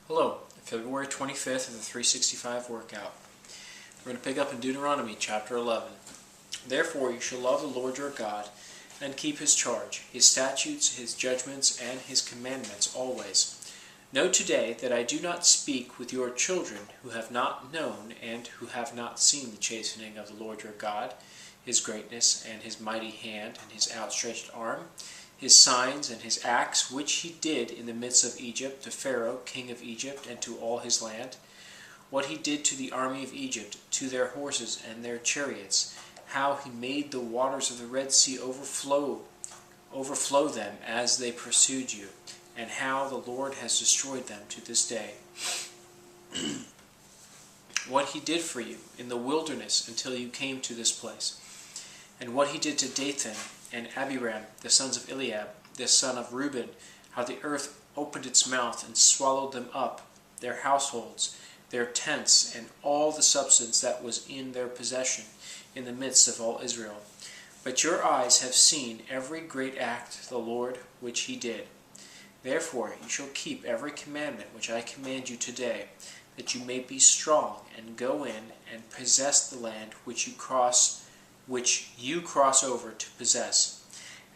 Hello, February 25th of the 365 workout. We're going to pick up in Deuteronomy chapter 11. Therefore you shall love the Lord your God and keep his charge, his statutes, his judgments, and his commandments always. Know today that I do not speak with your children who have not known and who have not seen the chastening of the Lord your God, his greatness and his mighty hand and his outstretched arm, his signs and his acts, which he did in the midst of Egypt to Pharaoh, king of Egypt, and to all his land, what he did to the army of Egypt, to their horses and their chariots, how he made the waters of the Red Sea overflow them as they pursued you, and how the Lord has destroyed them to this day. What he did for you in the wilderness until you came to this place, and what he did to Dathan and Abiram, the sons of Eliab, the son of Reuben, how the earth opened its mouth and swallowed them up, their households, their tents, and all the substance that was in their possession, in the midst of all Israel. But your eyes have seen every great act, the Lord, which he did. Therefore you shall keep every commandment which I command you today, that you may be strong, and go in and possess the land which you cross over to possess,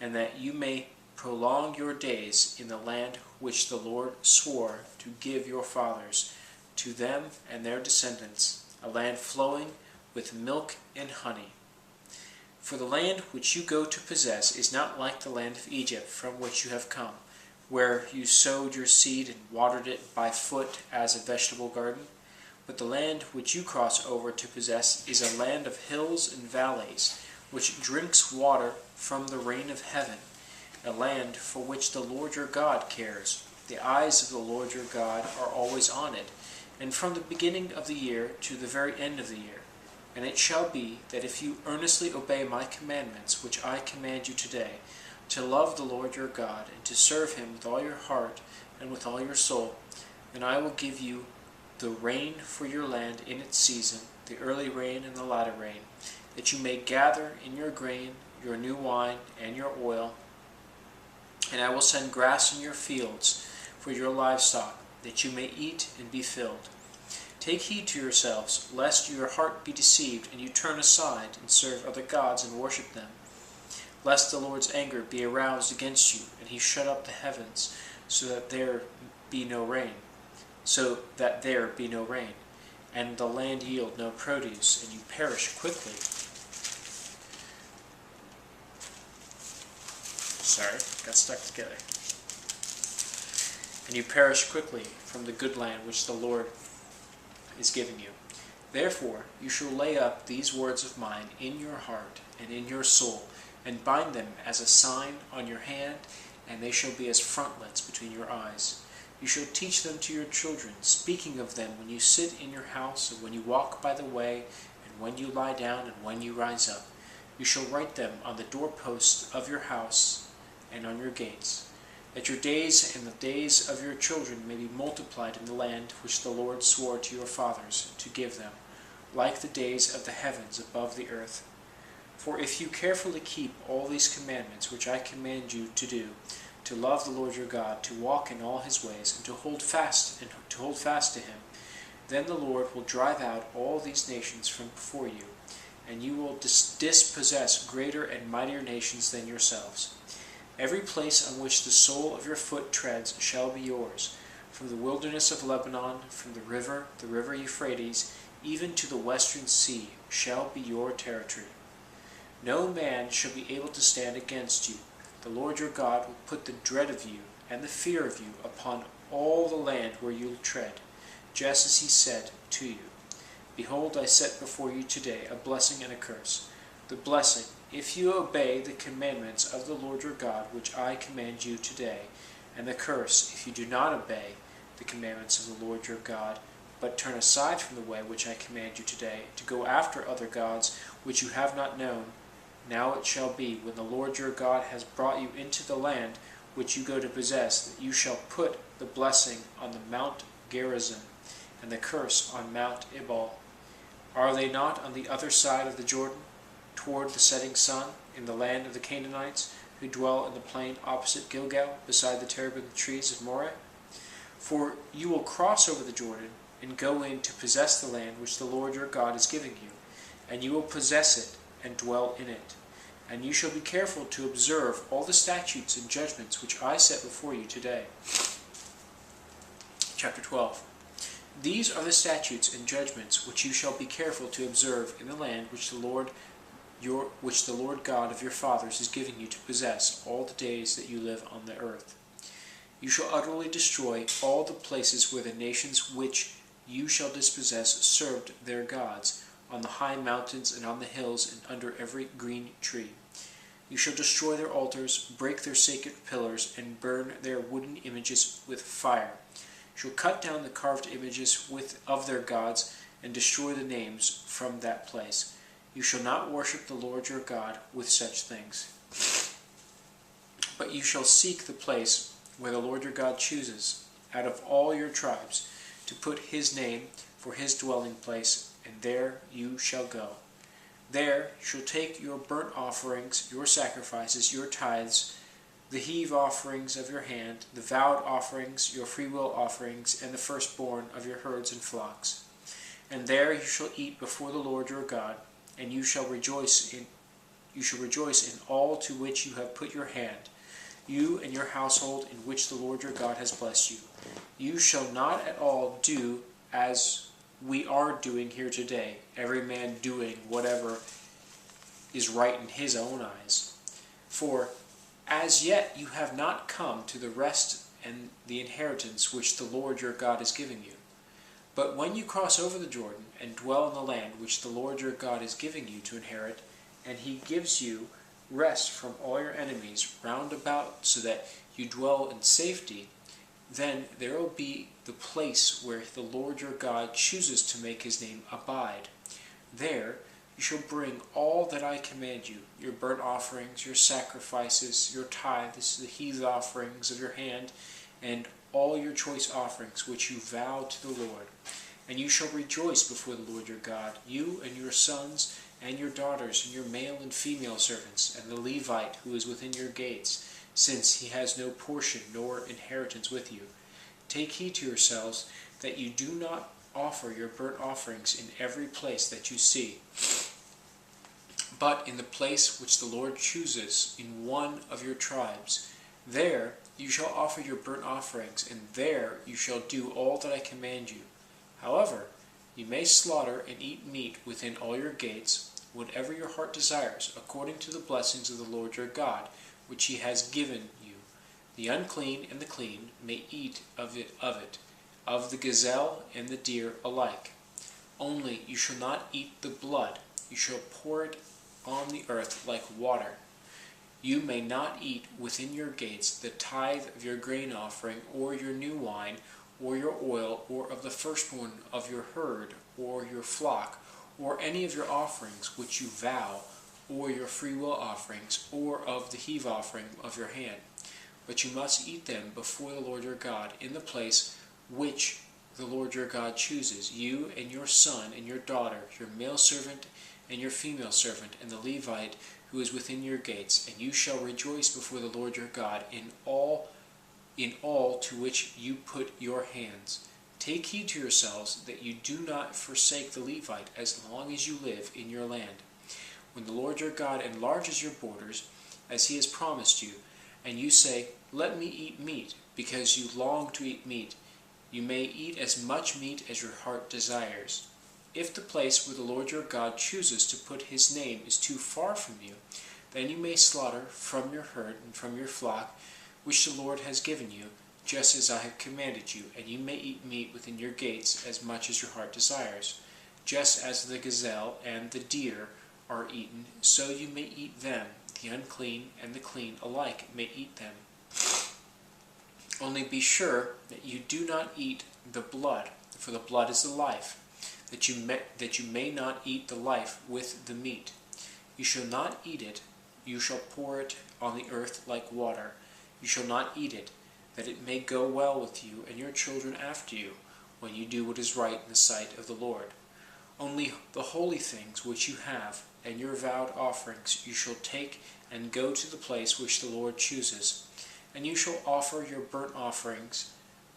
and that you may prolong your days in the land which the Lord swore to give your fathers, to them and their descendants, a land flowing with milk and honey. For the land which you go to possess is not like the land of Egypt from which you have come, where you sowed your seed and watered it by foot as a vegetable garden. But the land which you cross over to possess is a land of hills and valleys, which drinks water from the rain of heaven, a land for which the Lord your God cares. The eyes of the Lord your God are always on it, and from the beginning of the year to the very end of the year. And it shall be that if you earnestly obey my commandments, which I command you today, to love the Lord your God, and to serve him with all your heart and with all your soul, then I will give you the rain for your land in its season, the early rain and the latter rain, that you may gather in your grain, your new wine, and your oil. And I will send grass in your fields for your livestock, that you may eat and be filled. Take heed to yourselves, lest your heart be deceived, and you turn aside and serve other gods and worship them. Lest the Lord's anger be aroused against you, and he shut up the heavens, so that there be no rain, and the land yield no produce, and you perish quickly. Got stuck together. And you perish quickly from the good land which the Lord is giving you. Therefore you shall lay up these words of mine in your heart and in your soul, and bind them as a sign on your hand, and they shall be as frontlets between your eyes. You shall teach them to your children, speaking of them when you sit in your house, and when you walk by the way, and when you lie down, and when you rise up. You shall write them on the doorposts of your house and on your gates, that your days and the days of your children may be multiplied in the land which the Lord swore to your fathers to give them, like the days of the heavens above the earth. For if you carefully keep all these commandments which I command you to do, to love the Lord your God, to walk in all his ways, and to hold fast to him, then the Lord will drive out all these nations from before you, and you will dispossess greater and mightier nations than yourselves. Every place on which the sole of your foot treads shall be yours, from the wilderness of Lebanon, from the river Euphrates, even to the western sea, shall be your territory. No man shall be able to stand against you. The Lord your God will put the dread of you and the fear of you upon all the land where you tread, just as he said to you. Behold, I set before you today a blessing and a curse. The blessing, if you obey the commandments of the Lord your God, which I command you today, and the curse, if you do not obey the commandments of the Lord your God, but turn aside from the way which I command you today, to go after other gods which you have not known. Now it shall be, when the Lord your God has brought you into the land which you go to possess, that you shall put the blessing on the Mount Gerizim, and the curse on Mount Ebal. Are they not on the other side of the Jordan, toward the setting sun, in the land of the Canaanites, who dwell in the plain opposite Gilgal, beside the terebinth trees of Moreh? For you will cross over the Jordan and go in to possess the land which the Lord your God is giving you, and you will possess it and dwell in it. And you shall be careful to observe all the statutes and judgments which I set before you today. Chapter 12. These are the statutes and judgments which you shall be careful to observe in the land which the Lord God of your fathers is giving you to possess all the days that you live on the earth. You shall utterly destroy all the places where the nations which you shall dispossess served their gods, on the high mountains and on the hills and under every green tree. You shall destroy their altars, break their sacred pillars, and burn their wooden images with fire. You shall cut down the carved images of their gods, and destroy the names from that place. You shall not worship the Lord your God with such things. But you shall seek the place where the Lord your God chooses, out of all your tribes, to put his name for his dwelling place, and there you shall go. There you shall take your burnt offerings, your sacrifices, your tithes, the heave offerings of your hand, the vowed offerings, your freewill offerings, and the firstborn of your herds and flocks. And there you shall eat before the Lord your God, and you shall rejoice in all to which you have put your hand, you and your household in which the Lord your God has blessed you. You shall not at all do as we are doing here today, every man doing whatever is right in his own eyes. For as yet you have not come to the rest and the inheritance which the Lord your God is giving you. But when you cross over the Jordan and dwell in the land which the Lord your God is giving you to inherit, and he gives you rest from all your enemies round about, so that you dwell in safety, then there will be the place where the Lord your God chooses to make his name abide. There you shall bring all that I command you, your burnt offerings, your sacrifices, your tithes, the heave offerings of your hand, and all your choice offerings which you vow to the Lord. And you shall rejoice before the Lord your God, you and your sons and your daughters, and your male and female servants, and the Levite who is within your gates, since he has no portion nor inheritance with you. Take heed to yourselves that you do not offer your burnt offerings in every place that you see, but in the place which the Lord chooses in one of your tribes. There you shall offer your burnt offerings, and there you shall do all that I command you. However, you may slaughter and eat meat within all your gates, whatever your heart desires, according to the blessings of the Lord your God, which he has given you. The unclean and the clean may eat of it, of the gazelle and the deer alike. Only you shall not eat the blood. You shall pour it on the earth like water. You may not eat within your gates the tithe of your grain offering, or your new wine, or your oil, or of the firstborn of your herd, or your flock, or any of your offerings which you vow, or your freewill offerings, or of the heave offering of your hand. But you must eat them before the Lord your God, in the place which the Lord your God chooses, you and your son and your daughter, your male servant and your female servant, and the Levite who is within your gates. And you shall rejoice before the Lord your God in all to which you put your hands. Take heed to yourselves that you do not forsake the Levite as long as you live in your land. When the Lord your God enlarges your borders, as he has promised you, and you say, "Let me eat meat," because you long to eat meat, you may eat as much meat as your heart desires. If the place where the Lord your God chooses to put his name is too far from you, then you may slaughter from your herd and from your flock, which the Lord has given you, just as I have commanded you, and you may eat meat within your gates as much as your heart desires. Just as the gazelle and the deer are eaten, so you may eat them. The unclean and the clean alike may eat them. Only be sure that you do not eat the blood, for the blood is the life, that you may not eat the life with the meat. You shall not eat it, you shall pour it on the earth like water. You shall not eat it, that it may go well with you and your children after you, when you do what is right in the sight of the Lord. Only the holy things which you have, and your vowed offerings, you shall take and go to the place which the Lord chooses. And you shall offer your burnt offerings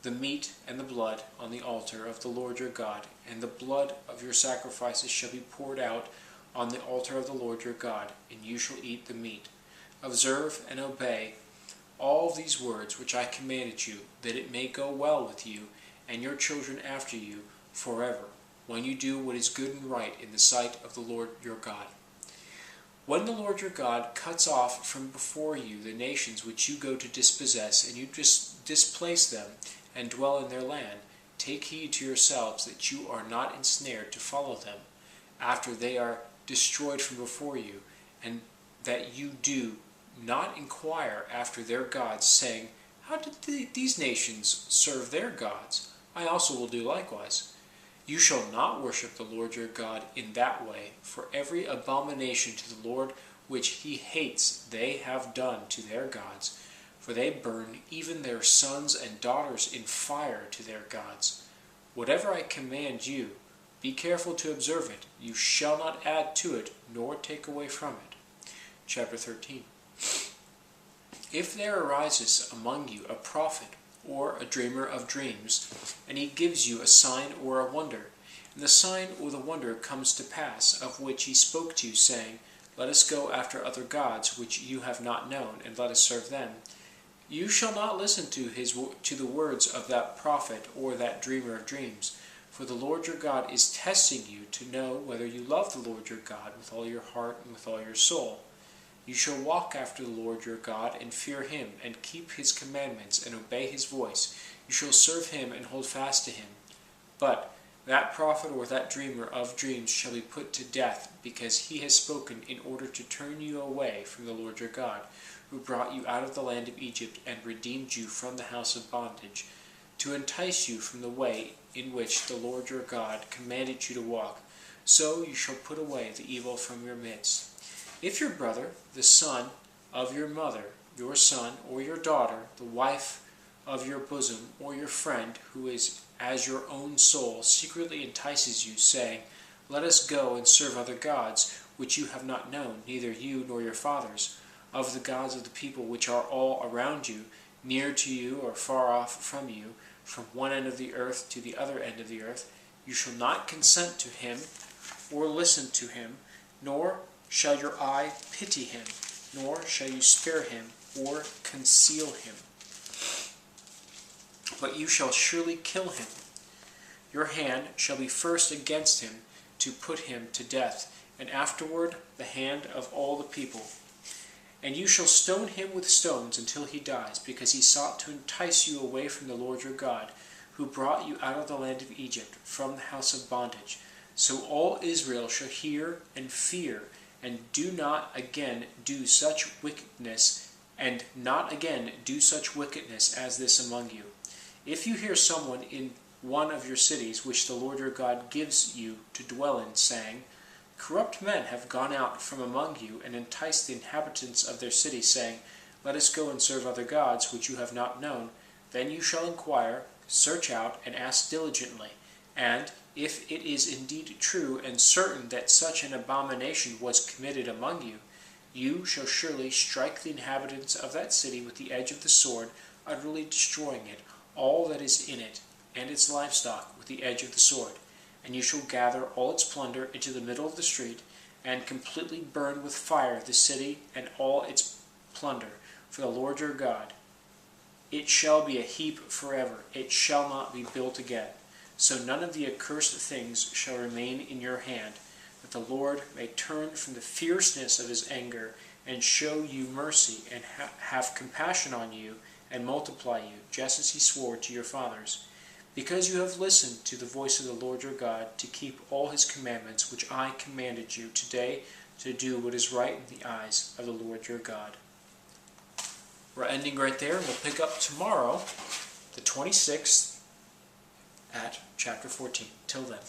the meat and the blood on the altar of the Lord your God, and the blood of your sacrifices shall be poured out on the altar of the Lord your God, and you shall eat the meat. Observe and obey all these words which I commanded you, that it may go well with you and your children after you forever, when you do what is good and right in the sight of the Lord your God. When the Lord your God cuts off from before you the nations which you go to dispossess, and you displace them and dwell in their land, take heed to yourselves that you are not ensnared to follow them after they are destroyed from before you, and that you do not inquire after their gods, saying, How did these nations serve their gods? I also will do likewise. You shall not worship the Lord your God in that way, for every abomination to the Lord which he hates they have done to their gods, for they burn even their sons and daughters in fire to their gods. Whatever I command you, be careful to observe it. You shall not add to it, nor take away from it. Chapter 13. If there arises among you a prophet, or a dreamer of dreams, and he gives you a sign or a wonder, and the sign or the wonder comes to pass, of which he spoke to you, saying, Let us go after other gods which you have not known, and let us serve them, you shall not listen to the words of that prophet or that dreamer of dreams, for the Lord your God is testing you to know whether you love the Lord your God with all your heart and with all your soul. You shall walk after the Lord your God, and fear him, and keep his commandments, and obey his voice. You shall serve him, and hold fast to him. But that prophet or that dreamer of dreams shall be put to death, because he has spoken in order to turn you away from the Lord your God, who brought you out of the land of Egypt, and redeemed you from the house of bondage, to entice you from the way in which the Lord your God commanded you to walk. So you shall put away the evil from your midst. If your brother, the son of your mother, your son or your daughter, the wife of your bosom, or your friend, who is as your own soul, secretly entices you, saying, Let us go and serve other gods, which you have not known, neither you nor your fathers, of the gods of the people which are all around you, near to you or far off from you, from one end of the earth to the other end of the earth, you shall not consent to him, or listen to him, nor shall your eye pity him, nor shall you spare him, or conceal him. But you shall surely kill him. Your hand shall be first against him to put him to death, and afterward the hand of all the people. And you shall stone him with stones until he dies, because he sought to entice you away from the Lord your God, who brought you out of the land of Egypt, from the house of bondage. So all Israel shall hear and fear, and do not again do such wickedness, and not again do such wickedness as this among you. If you hear someone in one of your cities, which the Lord your God gives you to dwell in, saying, Corrupt men have gone out from among you, and enticed the inhabitants of their city, saying, Let us go and serve other gods, which you have not known, then you shall inquire, search out, and ask diligently. And if it is indeed true and certain that such an abomination was committed among you, you shall surely strike the inhabitants of that city with the edge of the sword, utterly destroying it, all that is in it, and its livestock, with the edge of the sword. And you shall gather all its plunder into the middle of the street, and completely burn with fire the city and all its plunder, for the Lord your God. It shall be a heap forever, it shall not be built again. So none of the accursed things shall remain in your hand, that the Lord may turn from the fierceness of his anger, and show you mercy, and have compassion on you, and multiply you, just as he swore to your fathers. Because you have listened to the voice of the Lord your God, to keep all his commandments, which I commanded you today, to do what is right in the eyes of the Lord your God. We're ending right there, and we'll pick up tomorrow, the 26th, at chapter 14. Till then.